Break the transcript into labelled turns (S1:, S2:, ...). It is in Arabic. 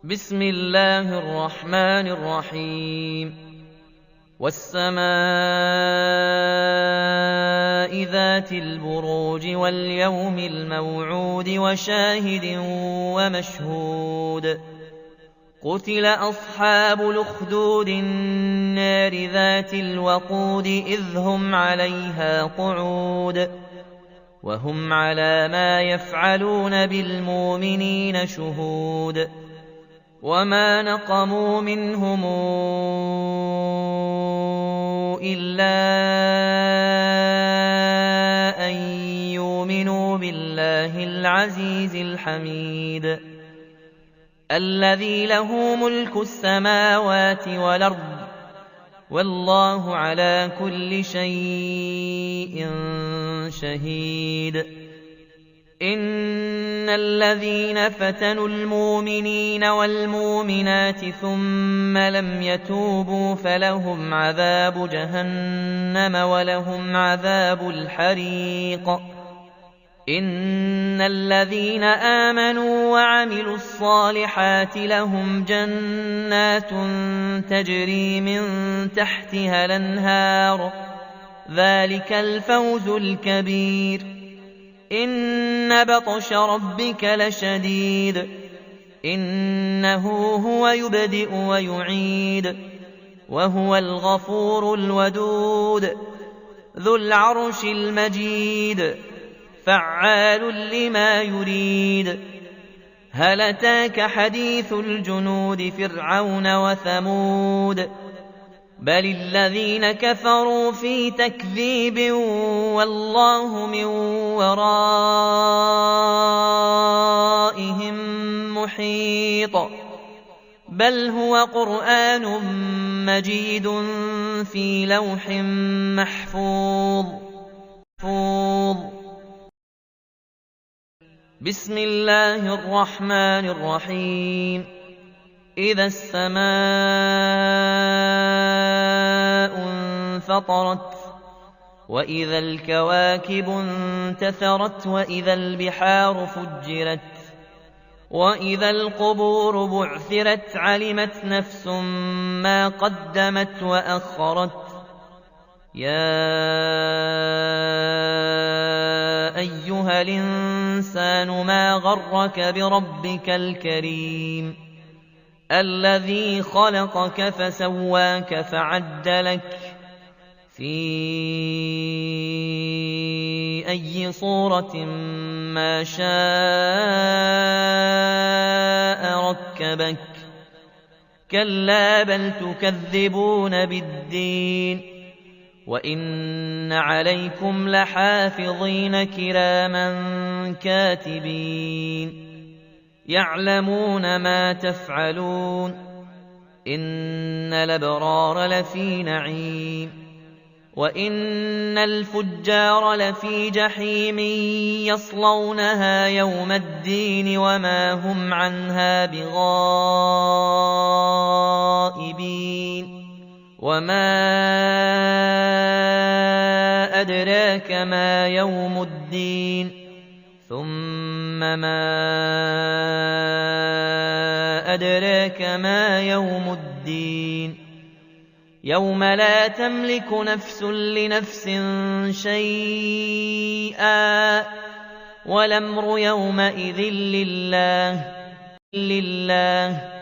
S1: بسم الله الرحمن الرحيم والسماء ذات البروج واليوم الموعود وشاهد ومشهود قتل أصحاب الأخدود النار ذات الوقود إذ هم عليها قعود وهم على ما يفعلون بالمؤمنين شهود وما نقموا منهم إلا أن يؤمنوا بالله العزيز الحميد الذي له ملك السماوات والأرض والله على كل شيء شهيد إن الذين فتنوا المؤمنين والمؤمنات ثم لم يتوبوا فلهم عذاب جهنم ولهم عذاب الحريق إن الذين آمنوا وعملوا الصالحات لهم جنات تجري من تحتها الأنهار ذلك الفوز الكبير إن بطش ربك لشديد إنه هو يبدئ ويعيد وهو الغفور الودود ذو العرش المجيد فعال لما يريد هل أتاك حديث الجنود فرعون وثمود بل الذين كفروا في تكذيب والله من ورائهم محيط بل هو قرآن مجيد في لوح محفوظ بسم الله الرحمن الرحيم إذا السماء انفطرت وإذا الكواكب انتثرت وإذا البحار فجرت وإذا القبور بعثرت علمت نفس ما قدمت وأخرت يا أيها الإنسان ما غرك بربك الكريم الذي خلقك فسواك فعدلك في أي صورة ما شاء ركبك كلا بل تكذبون بالدين وإن عليكم لحافظين كراما كاتبين يعلمون ما تفعلون إن الأبرار لفي نعيم وإن الفجار لفي جحيم يصلونها يوم الدين وما هم عنها بغائبين وما أدراك ما يوم الدين ثم ما أدراك ما يوم الدين يوم لا تملك نفس لنفس شيئا والأمر يومئذ لله